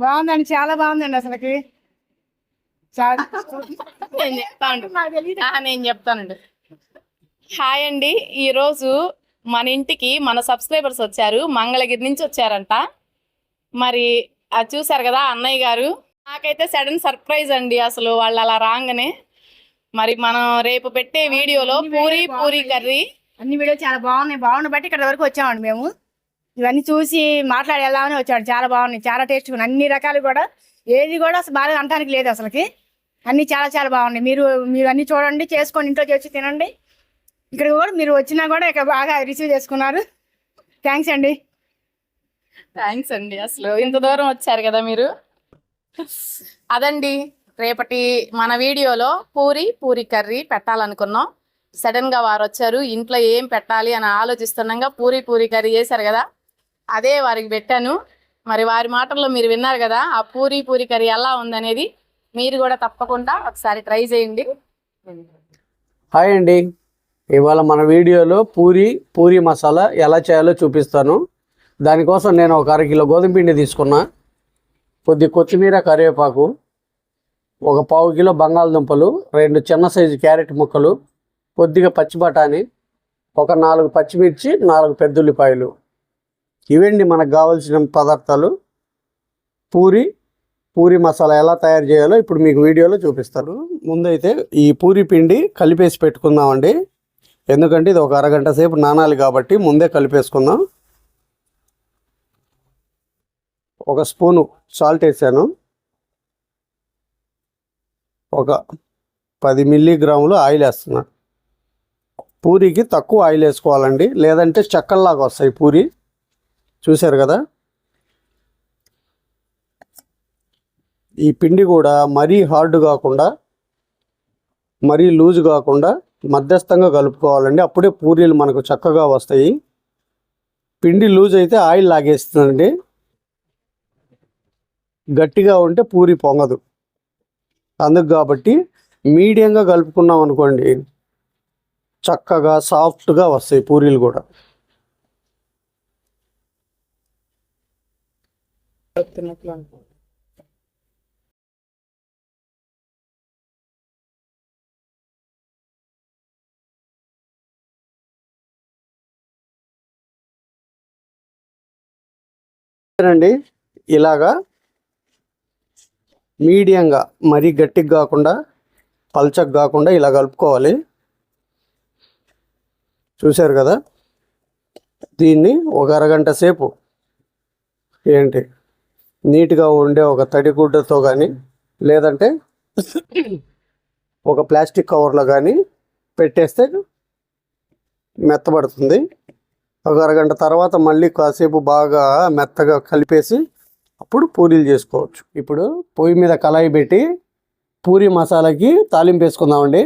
బాగుందండి, చాలా బాగుందండి అసలుకి. నేను చెప్తానండి. హాయ్ అండి, ఈరోజు మన ఇంటికి మన సబ్స్క్రైబర్స్ వచ్చారు, మంగళగిరి నుంచి వచ్చారంట. మరి అది చూసారు కదా అన్నయ్య గారు. నాకైతే సడన్ సర్ప్రైజ్ అండి అసలు వాళ్ళు అలా రాగానే. మరి మనం రేపు పెట్టే వీడియోలో పూరి కర్రీ అన్ని వీడియో చాలా బాగున్నాయి బట్టి ఇక్కడ వరకు వచ్చామండి మేము. ఇవన్నీ చూసి మాట్లాడి వెళ్దామని వచ్చాడు. చాలా బాగున్నాయి, చాలా టేస్ట్గా ఉన్నాయి. అన్ని రకాలు కూడా ఏది కూడా అసలు బాగా అనడానికి లేదు అసలుకి. అన్ని చాలా చాలా బాగున్నాయి. మీరు అన్ని చూడండి, చేసుకొని ఇంట్లో చేసి తినండి. ఇక్కడ కూడా మీరు వచ్చినా కూడా ఇక్కడ బాగా రిసీవ్ చేసుకున్నారు. థ్యాంక్స్ అండి. అసలు ఇంత దూరం వచ్చారు కదా మీరు. అదండి, రేపటి మన వీడియోలో పూరి కర్రీ పెట్టాలనుకున్నాం. సడన్ గా వారు వచ్చారు, ఇంట్లో ఏం పెట్టాలి అని ఆలోచిస్తున్నాగా పూరి కర్రీ చేశారు కదా, అదే వారికి పెట్టాను. మరి వారి మాటల్లో మీరు విన్నారు కదా, ఆ పూరి కర్రీ ఎలా ఉందనేది మీరు కూడా తప్పకుండా ఒకసారి ట్రై చేయండి. హాయ్ అండి, ఇవాళ మన వీడియోలో పూరి మసాలా ఎలా చేయాలో చూపిస్తాను. దానికోసం నేను ఒక 1/2 కిలో గోధుమ పిండి తీసుకున్నా, కొద్ది కొత్తిమీర, కరివేపాకు, ఒక 1/4 కిలో బంగాళదుంపలు, 2 చిన్న సైజు క్యారెట్ ముక్కలు, కొద్దిగా పచ్చి బఠానీ, ఒక 4 పచ్చిమిర్చి, 4 పెద్ద ఉల్లిపాయలు. ఇవండి మనకు కావాల్సిన పదార్థాలు. పూరి మసాలా ఎలా తయారు చేయాలో ఇప్పుడు మీకు వీడియోలో చూపిస్తాను. ముందైతే ఈ పూరి పిండి కలిపేసి పెట్టుకుందామండి, ఎందుకంటే ఇది ఒక అరగంట సేపు నానాలి కాబట్టి ముందే కలిపేసుకుందాం. ఒక స్పూను సాల్ట్ వేసాను, ఒక 10 మిల్లీగ్రాములు ఆయిల్ వేస్తున్నా. పూరికి తక్కువ ఆయిల్ వేసుకోవాలండి, లేదంటే చెక్కల్లాగా వస్తాయి పూరి. చూశారు కదా, ఈ పిండి కూడా మరీ హార్డ్ కాకుండా మరీ లూజ్ కాకుండా మధ్యస్థంగా కలుపుకోవాలండి, అప్పుడే పూరీలు మనకు చక్కగా వస్తాయి. పిండి లూజ్ అయితే ఆయిల్ లాగేస్తుందండి, గట్టిగా ఉంటే పూరి పొంగదు. అందుకు కాబట్టి మీడియంగా కలుపుకున్నాం అనుకోండి, చక్కగా సాఫ్ట్గా వస్తాయి పూరీలు కూడా. అండి ఇలాగా మీడియంగా, మరీ గట్టిగా కాకుండా పల్చగా కాకుండా ఇలా కలుపుకోవాలి. చూశారు కదా, దీన్ని ఒక అరగంట సేపు నీట్గా ఉండే ఒక తడి గుడ్డతో కానీ, లేదంటే ఒక ప్లాస్టిక్ కవర్లో కానీ పెట్టేస్తే మెత్తబడుతుంది. ఒక అరగంట తర్వాత మళ్ళీ కాసేపు బాగా మెత్తగా కలిపేసి అప్పుడు పూరీలు చేసుకోవచ్చు. ఇప్పుడు పొయ్యి మీద కళాయి పెట్టి పూరి మసాలాకి తాలింపు వేసుకుందామండి.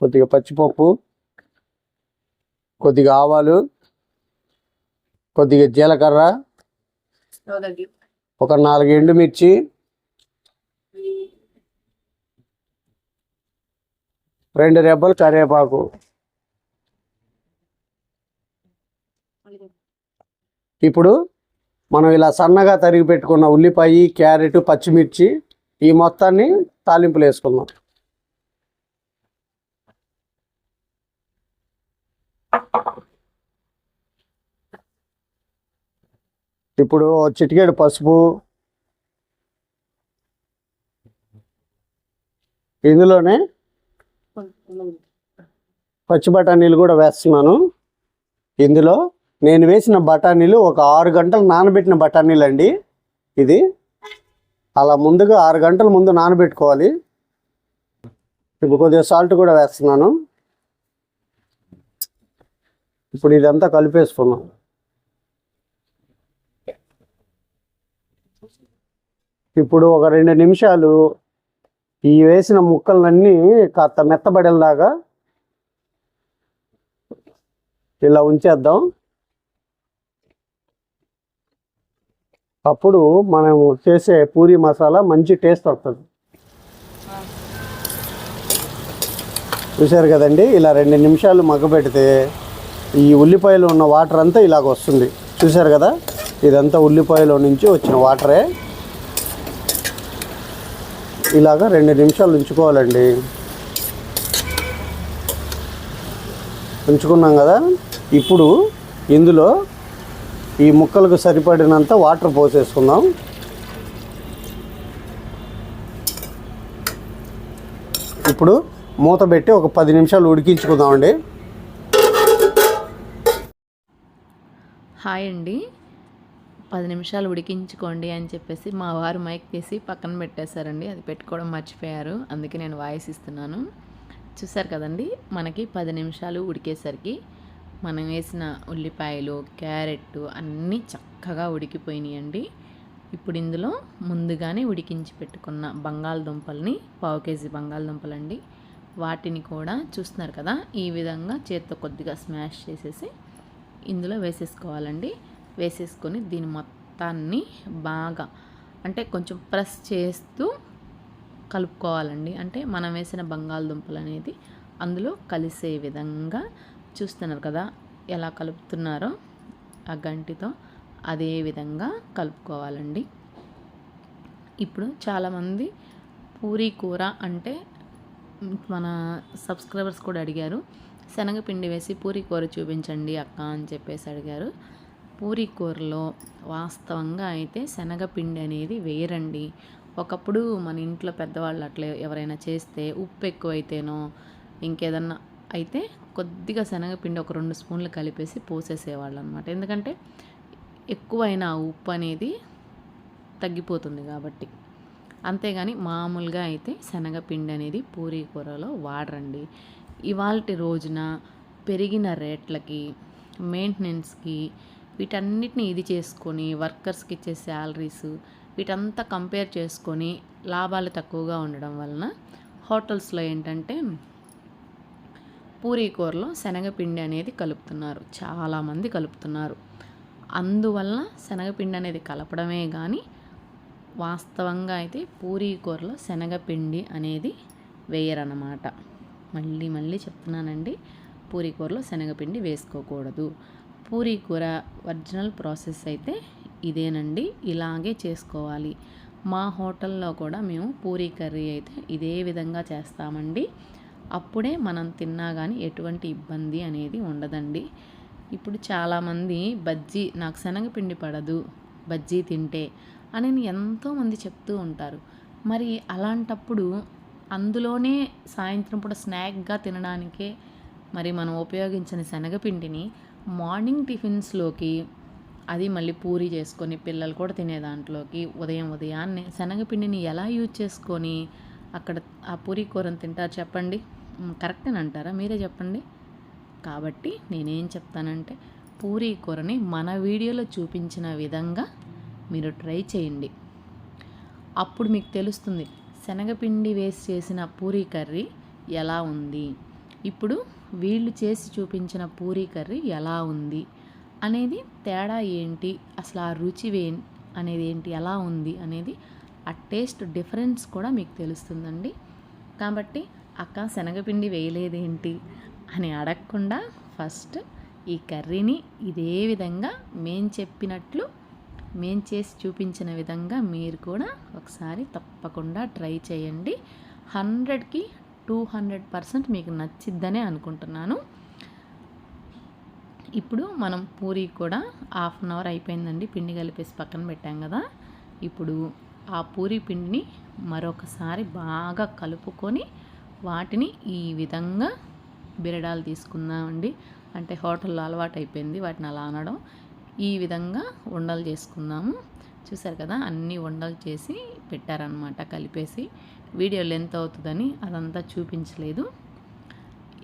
కొద్దిగా పచ్చిపప్పు, కొద్దిగా ఆవాలు, కొద్దిగా జీలకర్ర, ఒక 4 ఎండుమిర్చి, 2 రెబ్బలు కరివేపాకు. ఇప్పుడు మనం ఇలా సన్నగా తరిగి పెట్టుకున్న ఉల్లిపాయ, క్యారెట్, పచ్చిమిర్చి ఈ మొత్తాన్ని తాలింపులు వేసుకుందాం. ఇప్పుడు చిటికెడు పసుపు, ఇందులోనే పచ్చి బఠానీలు కూడా వేస్తున్నాను. ఇందులో నేను వేసిన బఠానీలు ఒక 6 గంటలు నానబెట్టిన బఠానీలు అండి. ఇది అలా ముందుగా 6 గంటల ముందు నానబెట్టుకోవాలి. ఇప్పుడు కొద్దిగా సాల్ట్ కూడా వేస్తున్నాను. ఇప్పుడు ఇదంతా కలిపేసుకున్నాం. ఇప్పుడు ఒక 2 నిమిషాలు ఈ వేసిన ముక్కలన్నీ కాస్త మెత్తబడేలాగా ఇలా ఉంచేద్దాం. అప్పుడు మనం చేసే పూరి మసాలా మంచి టేస్ట్ వస్తుంది. చూశారు కదండి, ఇలా 2 నిమిషాలు మగ్గబెడితే ఈ ఉల్లిపాయలు ఉన్న వాటర్ అంతా ఇలాగ వస్తుంది. చూశారు కదా, ఇదంతా ఉల్లిపాయలో నుంచి వచ్చిన వాటరే. ఇలాగ 2 నిమిషాలు ఉంచుకోవాలండి. ఉంచుకున్నాం కదా, ఇప్పుడు ఇందులో ఈ ముక్కలకు సరిపడినంత వాటర్ పోసేసుకుందాం. ఇప్పుడు మూత పెట్టి ఒక 10 నిమిషాలు ఉడికించుకుందామండి. హాయ్ అండి, 10 నిమిషాలు ఉడికించుకోండి అని చెప్పేసి మా వారు మైక్ తీసి పక్కన పెట్టేశారండి. అది పెట్టుకోవడం మర్చిపోయారు, అందుకే నేను వాయిస్ ఇస్తున్నాను. చూసారు కదండి, మనకి 10 నిమిషాలు ఉడికేసరికి మనం వేసిన ఉల్లిపాయలు, క్యారెట్ అన్నీ చక్కగా ఉడికిపోయినాయండి. ఇప్పుడు ఇందులో ముందుగానే ఉడికించి పెట్టుకున్న బంగాళదుంపల్ని, 1/2 కేజీ బంగాళదుంపలండి, వాటిని కూడా చూస్తున్నారు కదా, ఈ విధంగా చేత్తో కొద్దిగా స్మాష్ చేసేసి ఇందులో వేసేసుకోవాలండి. వేసేసుకొని దీని మొత్తాన్ని బాగా అంటే కొంచెం ప్రెస్ చేస్తూ కలుపుకోవాలండి. అంటే మనం వేసిన బంగాళదుంపలు అనేది అందులో కలిసే విధంగా చూస్తున్నారు కదా ఎలా కలుపుతున్నారో ఆ గంటితో, అదే విధంగా కలుపుకోవాలండి. ఇప్పుడు చాలామంది పూరీ కూర అంటే మన సబ్స్క్రైబర్స్ కూడా అడిగారు, శనగపిండి వేసి పూరీ కూర చూపించండి అక్క అని చెప్పేసి అడిగారు. పూరీ కూరలో వాస్తవంగా అయితే శనగపిండి అనేది వేయరండి. ఒకప్పుడు మన ఇంట్లో పెద్దవాళ్ళు అట్లా ఎవరైనా చేస్తే ఉప్పు ఎక్కువైతేనో ఇంకేదన్నా అయితే కొద్దిగా శనగపిండి ఒక 2 స్పూన్లు కలిపేసి పోసేసేవాళ్ళు అనమాట. ఎందుకంటే ఎక్కువైన ఉప్పు అనేది తగ్గిపోతుంది కాబట్టి. అంతేగాని మామూలుగా అయితే శనగపిండి అనేది పూరీ కూరలో వాడరండి. ఇవాల్టి రోజున పెరిగిన రేట్లకి, మెయింటెనెన్స్కి, వీటన్నిటిని ఇది చేసుకొని వర్కర్స్కి ఇచ్చే శాలరీస్ వీటంతా కంపేర్ చేసుకొని లాభాలు తక్కువగా ఉండడం వలన హోటల్స్లో ఏంటంటే పూరీ కూరలో శనగపిండి అనేది కలుపుతున్నారు, చాలామంది కలుపుతున్నారు. అందువల్ల శనగపిండి అనేది కలపడమే కానీ వాస్తవంగా అయితే పూరీ కూరలో శనగపిండి అనేది వేయరన్నమాట. మళ్ళీ చెప్తున్నానండి, పూరీ కూరలో శనగపిండి వేసుకోకూడదు. పూరీ కూర ఒరిజినల్ ప్రాసెస్ అయితే ఇదేనండి, ఇలాగే చేసుకోవాలి. మా హోటల్లో కూడా మేము పూరీ కర్రీ అయితే ఇదే విధంగా చేస్తామండి. అప్పుడే మనం తిన్నా కానీ ఎటువంటి ఇబ్బంది అనేది ఉండదండి. ఇప్పుడు చాలామంది బజ్జీ, నాకు శనగపిండి పడదు బజ్జీ తింటే అని ఎంతోమంది చెప్తూ ఉంటారు. మరి అలాంటప్పుడు అందులోనే సాయంత్రం పూట స్నాక్గా తినడానికే మరి మనం ఉపయోగించిన శనగపిండిని మార్నింగ్ టిఫిన్స్లోకి, అది మళ్ళీ పూరీ చేసుకొని పిల్లలు కూడా తినే దాంట్లోకి ఉదయాన్నే శనగపిండిని ఎలా యూజ్ చేసుకొని అక్కడ ఆ పూరీ కూరను తింటారు చెప్పండి? కరెక్టేనంటారా? మీరే చెప్పండి. కాబట్టి నేనేం చెప్తానంటే పూరీ కూరని మన వీడియోలో చూపించిన విధంగా మీరు ట్రై చేయండి. అప్పుడు మీకు తెలుస్తుంది శనగపిండి వేసి చేసిన పూరీ కర్రీ ఎలా ఉంది, ఇప్పుడు వీళ్ళు చేసి చూపించిన పూరీ కర్రీ ఎలా ఉంది అనేది తేడా ఏంటి, అసలు ఆ రుచి అనేది ఏంటి, ఎలా ఉంది అనేది ఆ టేస్ట్ డిఫరెన్స్ కూడా మీకు తెలుస్తుందండి. కాబట్టి అక్క శనగపిండి వేయలేదేంటి అని అడగకుండా ఫస్ట్ ఈ కర్రీని ఇదే విధంగా మేము చేసి చూపించిన విధంగా మీరు కూడా ఒకసారి తప్పకుండా ట్రై చేయండి. 100కి 200% మీకు నచ్చిద్దనే అనుకుంటున్నాను. ఇప్పుడు మనం పూరీ కూడా 1/2 అవర్ అయిపోయిందండి, పిండి కలిపేసి పక్కన పెట్టాం కదా. ఇప్పుడు ఆ పూరీ పిండిని మరొకసారి బాగా కలుపుకొని వాటిని ఈ విధంగా బిరడాలు తీసుకుందామండి. అంటే హోటల్లో అలవాటు అయిపోయింది వాటిని అలా అనడం. ఈ విధంగా ఉండలు చేసుకుందాము. చూసారు కదా, అన్నీ ఉండలు చేసి పెట్టారనమాట కలిపేసి. వీడియో లెంత్ అవుతుందని అదంతా చూపించలేదు.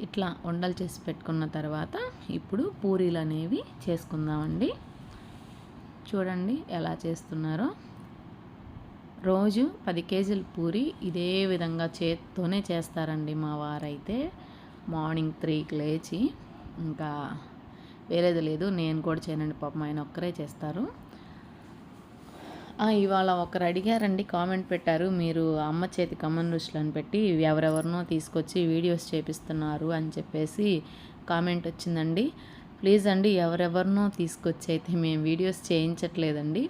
ఇట్లా ఉండలు చేసి పెట్టుకున్న తర్వాత ఇప్పుడు పూరీలు అనేవి చేసుకుందామండి. చూడండి ఎలా చేస్తున్నారో. రోజు 10 కేజీల పూరి ఇదే విధంగా చేత్తోనే చేస్తారండి మా వారైతే. మార్నింగ్ 3కి లేచి, ఇంకా వేరేది లేదు, నేను కూడా చేయనండి పాపం, ఆయన ఒక్కరే చేస్తారు. ఇవాళ ఒకరు అడిగారండి, కామెంట్ పెట్టారు, మీరు అమ్మ చేతి కమ్మన్ రుచులు అని పెట్టి ఎవరెవరినో తీసుకొచ్చి వీడియోస్ చేపిస్తున్నారు అని చెప్పేసి కామెంట్ వచ్చిందండి. ప్లీజ్ అండి, ఎవరెవరినో తీసుకొచ్చి అయితే మేము వీడియోస్ చేయించట్లేదండి.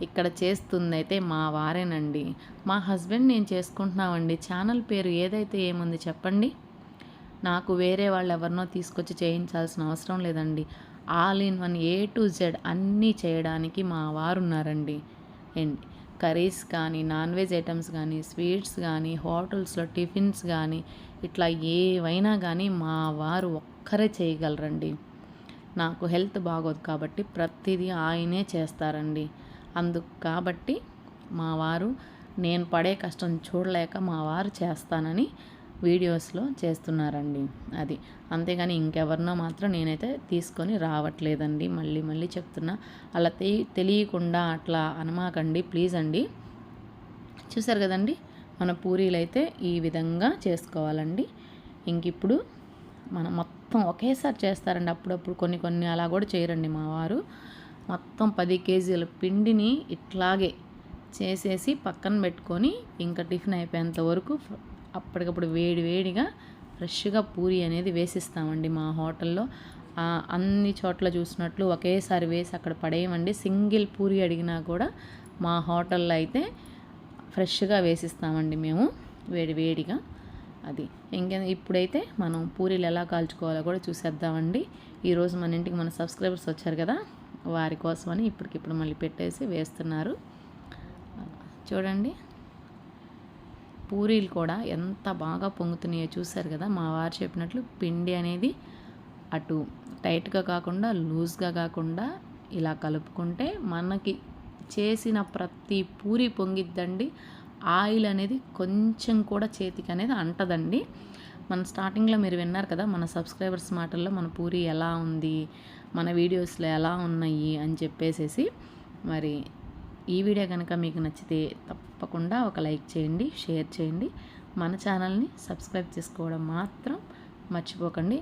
ఇక్కడ చేస్తుందైతే మా వారేనండి. మా హస్బెండ్ నేను చేసుకుంటున్నామండి. ఛానల్ పేరు ఏదైతే ఏముంది చెప్పండి. నాకు వేరే వాళ్ళు ఎవరినో తీసుకొచ్చి చేయించాల్సిన అవసరం లేదండి. All in one A to Z అన్నీ చేయడానికి మా వారు ఉన్నారండి. అండ్ కర్రీస్ కానీ, నాన్ వెజ్ ఐటమ్స్ కానీ, స్వీట్స్ కానీ, హోటల్స్లో టిఫిన్స్ కానీ, ఇట్లా ఏవైనా కానీ మా వారు ఒక్కరే చేయగలరండి. నాకు హెల్త్ బాగోదు కాబట్టి ప్రతిదీ ఆయనే చేస్తారండి. అందుకు కాబట్టి మా వారు, నేను పడే కష్టం చూడలేక మా వారు చేస్తానని వీడియోస్లో చేస్తున్నారండి. అది అంతేగాని ఇంకెవరినో మాత్రం నేనైతే తీసుకొని రావట్లేదండి. మళ్ళీ మళ్ళీ చెప్తున్నా, అలా తెలియకుండా అట్లా అనమాకండి ప్లీజ్ అండి. చూసారు కదండి, మన పూరీలు అయితే ఈ విధంగా చేసుకోవాలండి. ఇంకిప్పుడు మనం మొత్తం ఒకేసారి చేస్తారండి. అప్పుడప్పుడు కొన్ని కొన్ని అలా కూడా చేయరండి మా వారు. మొత్తం 10 కేజీల పిండిని ఇట్లాగే చేసేసి పక్కన పెట్టుకొని ఇంకా టిఫిన్ అయిపోయేంత వరకు అప్పటికప్పుడు వేడిగా ఫ్రెష్గా పూరి అనేది వేసిస్తామండి. మా హోటల్లో అన్ని చోట్ల చూసినట్లు ఒకేసారి వేసి అక్కడ పడేయమండి. సింగిల్ పూరి అడిగినా కూడా మా హోటల్లో అయితే ఫ్రెష్గా వేసిస్తామండి మేము, వేడిగా. అది ఇప్పుడైతే మనం పూరీలు ఎలా కాల్చుకోవాలో కూడా చూసేద్దామండి. ఈరోజు మన ఇంటికి మన సబ్స్క్రైబర్స్ వచ్చారు కదా, వారి కోసమని ఇప్పటికిప్పుడు మళ్ళీ పెట్టేసి వేస్తున్నారు. చూడండి, పూరీలు కూడా ఎంత బాగా పొంగుతున్నాయో చూసారు కదా. మా వారు చెప్పినట్లు పిండి అనేది అటు టైట్గా కాకుండా లూజ్గా కాకుండా ఇలా కలుపుకుంటే మనకి చేసిన ప్రతి పూరి పొంగిద్దండి. ఆయిల్ అనేది కొంచెం కూడా చేతికి అనేది అంటదండి. మన స్టార్టింగ్లో మీరు విన్నారు కదా మన సబ్స్క్రైబర్స్ మాటల్లో, మన పూరి ఎలా ఉంది, మన వీడియోస్లో ఎలా ఉన్నాయి అని చెప్పేసేసి. మరి ఈ వీడియో కనుక మీకు నచ్చితే తప్పకుండా ఒక లైక్ చేయండి, షేర్ చేయండి. మన ఛానల్ని సబ్స్క్రైబ్ చేసుకోవడం మాత్రం మర్చిపోకండి.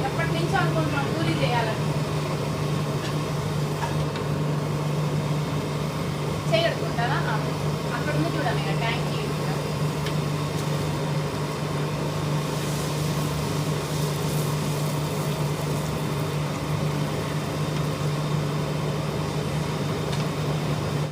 ఎప్పటి నుంచో అనుకుంటున్నాం పూరి చేయాలని. చేయడుకుంటారా? అక్కడ ఉంది చూడండి ట్యాంక్.